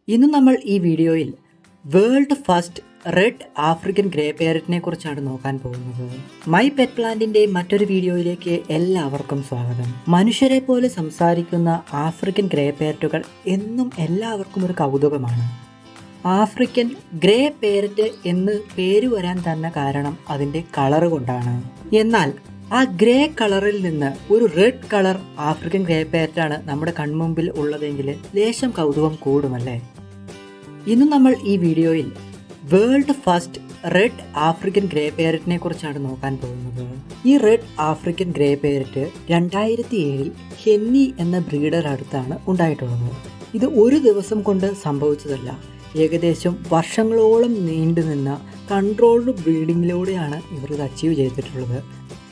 ഇന്ന് നമ്മൾ ഈ വീഡിയോയിൽ world first red African grey പാരറ്റിനെ കുറിച്ചാണ് നോക്കാൻ പോകുന്നത്. മൈ പെറ്റ് പ്ലാന്റിന്റെ മറ്റൊരു വീഡിയോയിലേക്ക് എല്ലാവർക്കും സ്വാഗതം. മനുഷ്യരെ പോലെ സംസാരിക്കുന്ന ആഫ്രിക്കൻ ഗ്രേ പാരറ്റുകൾ എന്നും എല്ലാവർക്കും ഒരു കൗതുകമാണ്. ആഫ്രിക്കൻ ഗ്രേ പാരറ്റ് എന്ന് പേര് വരാൻ തന്നെ കാരണം അതിൻ്റെ കളറ് കൊണ്ടാണ്. എന്നാൽ ആ ഗ്രേ കളറിൽ നിന്ന് ഒരു റെഡ് കളർ ആഫ്രിക്കൻ ഗ്രേ പാരറ്റാണ് നമ്മുടെ കൺമുമ്പിൽ ഉള്ളതെങ്കിൽ ലേശം കൗതുകം കൂടുമല്ലേ. ഇന്ന് നമ്മൾ ഈ വീഡിയോയിൽ world first red African grey പാരറ്റിനെ കുറിച്ചാണ് നോക്കാൻ പോകുന്നത്. ഈ red African grey parrot 2007 Henny എന്ന ബ്രീഡർ അടുത്താണ് ഉണ്ടായിട്ടുള്ളത്. ഇത് ഒരു ദിവസം കൊണ്ട് സംഭവിച്ചതല്ല, ഏകദേശം വർഷങ്ങളോളം നീണ്ടുനിന്ന കൺട്രോൾഡ് ബ്രീഡിങ്ങിലൂടെയാണ് ഇവർ ഇത് അച്ചീവ് ചെയ്തിട്ടുള്ളത്.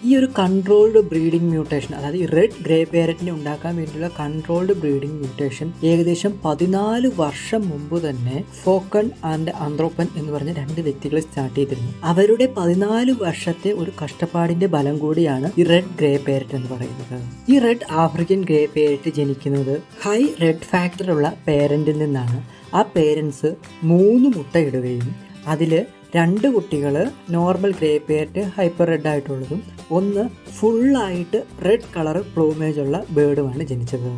ഈ ഒരു കൺട്രോൾഡ് ബ്രീഡിംഗ് മ്യൂട്ടേഷൻ, അതായത് ഈ റെഡ് ഗ്രേ പാരറ്റിനെ ഉണ്ടാക്കാൻ വേണ്ടിയുള്ള കൺട്രോൾഡ് ബ്രീഡിംഗ് മ്യൂട്ടേഷൻ ഏകദേശം 14 വർഷം മുമ്പ് തന്നെ ഫോക്കൺ ആൻഡ് ആന്ത്രോപ്പൻ എന്ന് പറഞ്ഞ 2 വ്യക്തികൾ സ്റ്റാർട്ട് ചെയ്തിരുന്നു. അവരുടെ 14 വർഷത്തെ ഒരു കഷ്ടപ്പാടിന്റെ ബലം കൂടിയാണ് ഈ റെഡ് ഗ്രേ പാരറ്റ് എന്ന് പറയുന്നത്. ഈ റെഡ് ആഫ്രിക്കൻ ഗ്രേ പാരറ്റ് ജനിക്കുന്നത് ഹൈ റെഡ് ഫാക്ടർ ഉള്ള പേരന്റിൽ നിന്നാണ്. ആ പേരൻസ് 3 മുട്ടയിടുകയും അതിൽ 2 കുട്ടികൾ normal grey parrot hyper red ആയിട്ടുള്ളതും 1 ഫുള്ളായിട്ട് റെഡ് കളർ പ്ലൂമേജ് ഉള്ള ബേർഡുമാണ് ജനിച്ചത്.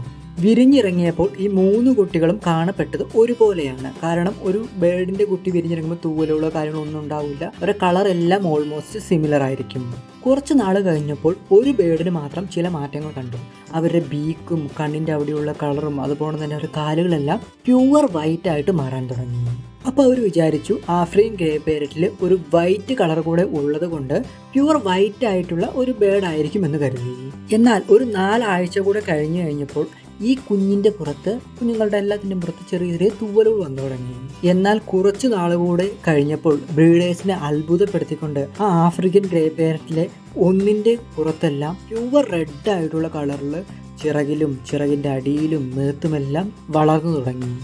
വിരിഞ്ഞിറങ്ങിയപ്പോൾ ഈ 3 കുട്ടികളും കാണപ്പെട്ടത് ഒരുപോലെയാണ്. കാരണം ഒരു ബേർഡിന്റെ കുട്ടി വിരിഞ്ഞിറങ്ങുമ്പോൾ തൂവലുള്ള കാര്യങ്ങളൊന്നും ഉണ്ടാവില്ല, അവരുടെ കളർ എല്ലാം ഓൾമോസ്റ്റ് സിമിലർ ആയിരിക്കും. കുറച്ച് നാൾ കഴിഞ്ഞപ്പോൾ ഒരു ബേർഡിന് മാത്രം ചില മാറ്റങ്ങൾ കണ്ടു. അവരുടെ ബീക്കും കണ്ണിൻ്റെ അവിടെയുള്ള കളറും അതുപോലെ തന്നെ അവരുടെ കാലുകളെല്ലാം പ്യുവർ വൈറ്റ് ആയിട്ട് മാറാൻ തുടങ്ങി. അപ്പോൾ അവർ വിചാരിച്ചു ആഫ്രിക്കൻ ഗ്രേ പാരറ്റിൽ ഒരു വൈറ്റ് കളർ കൂടെ ഉള്ളത് കൊണ്ട് പ്യുവർ വൈറ്റ് ആയിട്ടുള്ള ഒരു ബേർഡ് ആയിരിക്കും എന്ന് കരുതി. എന്നാൽ ഒരു 4 ആഴ്ച കൂടെ കഴിഞ്ഞു കഴിഞ്ഞപ്പോൾ ഈ കുഞ്ഞിൻ്റെ പുറത്ത്, കുഞ്ഞുങ്ങളുടെ എല്ലാത്തിൻ്റെയും പുറത്ത് ചെറിയ ചെറിയ തൂവലുകൾ വന്നു തുടങ്ങി. എന്നാൽ കുറച്ച് നാളുകൂടെ കഴിഞ്ഞപ്പോൾ ബ്രീഡേഴ്സിനെ അത്ഭുതപ്പെടുത്തിക്കൊണ്ട് ആ ആഫ്രിക്കൻ ഗ്രേ പാരറ്റിലെ ഒന്നിൻ്റെ പുറത്തെല്ലാം പ്യുവർ റെഡ് ആയിട്ടുള്ള കളറിൽ ചിറകിലും ചിറകിൻ്റെ അടിയിലും മേത്തുമെല്ലാം വളർന്നു തുടങ്ങി.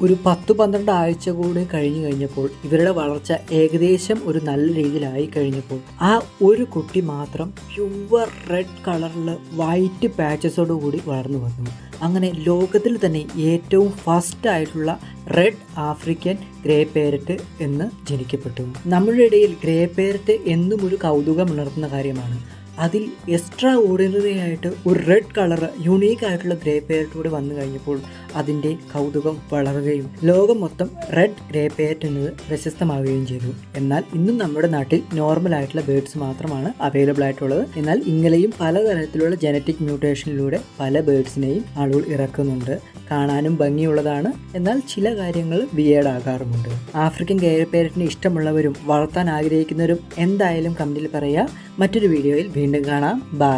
ഒരു 10-12 ആഴ്ച കൂടി കഴിഞ്ഞു കഴിഞ്ഞപ്പോൾ ഇവരുടെ വളർച്ച ഏകദേശം ഒരു നല്ല രീതിയിലായി കഴിഞ്ഞപ്പോൾ ആ ഒരു കുട്ടി മാത്രം പ്യുവർ റെഡ് കളറിൽ വൈറ്റ് പാച്ചസോട് കൂടി വളർന്നു വന്നു. അങ്ങനെ ലോകത്തിൽ തന്നെ ഏറ്റവും ഫസ്റ്റ് ആയിട്ടുള്ള റെഡ് ആഫ്രിക്കൻ ഗ്രേ പാരറ്റ് എന്ന് ജനിക്കപ്പെട്ടു. നമ്മുടെ ഇടയിൽ ഗ്രേ പാരറ്റ് എന്നും ഒരു കൗതുകം ഉണർത്തുന്ന കാര്യമാണ്. അതിൽ എക്സ്ട്രാ ഓർഡിനറി ആയിട്ട് ഒരു റെഡ് കളർ യുണീക്ക് ആയിട്ടുള്ള ഗ്രേ പാരറ്റ് കൂടെ വന്നു കഴിഞ്ഞപ്പോൾ അതിൻ്റെ കൗതുകം വളരുകയും ലോകം മൊത്തം റെഡ് ഗ്രേ പാരറ്റ് എന്നത് പ്രശസ്തമാവുകയും ചെയ്തു. എന്നാൽ ഇന്നും നമ്മുടെ നാട്ടിൽ നോർമൽ ആയിട്ടുള്ള ബേർഡ്സ് മാത്രമാണ് അവൈലബിൾ ആയിട്ടുള്ളത്. എന്നാൽ ഇങ്ങനെയും പലതരത്തിലുള്ള ജനറ്റിക് മ്യൂട്ടേഷനിലൂടെ പല ബേർഡ്സിനെയും ആളുകൾ ഇറക്കുന്നുണ്ട്. കാണാനും ഭംഗിയുള്ളതാണ്, എന്നാൽ ചില കാര്യങ്ങൾ വിയേർഡ് ആകാറുമുണ്ട്. ആഫ്രിക്കൻ ഗ്രേ പാരറ്റിനെ ഇഷ്ടമുള്ളവരും വളർത്താൻ ആഗ്രഹിക്കുന്നവരും എന്തായാലും കമന്റിൽ പറയുക. മറ്റൊരു വീഡിയോയിൽ വീണ്ടും കാണാം. ബൈ.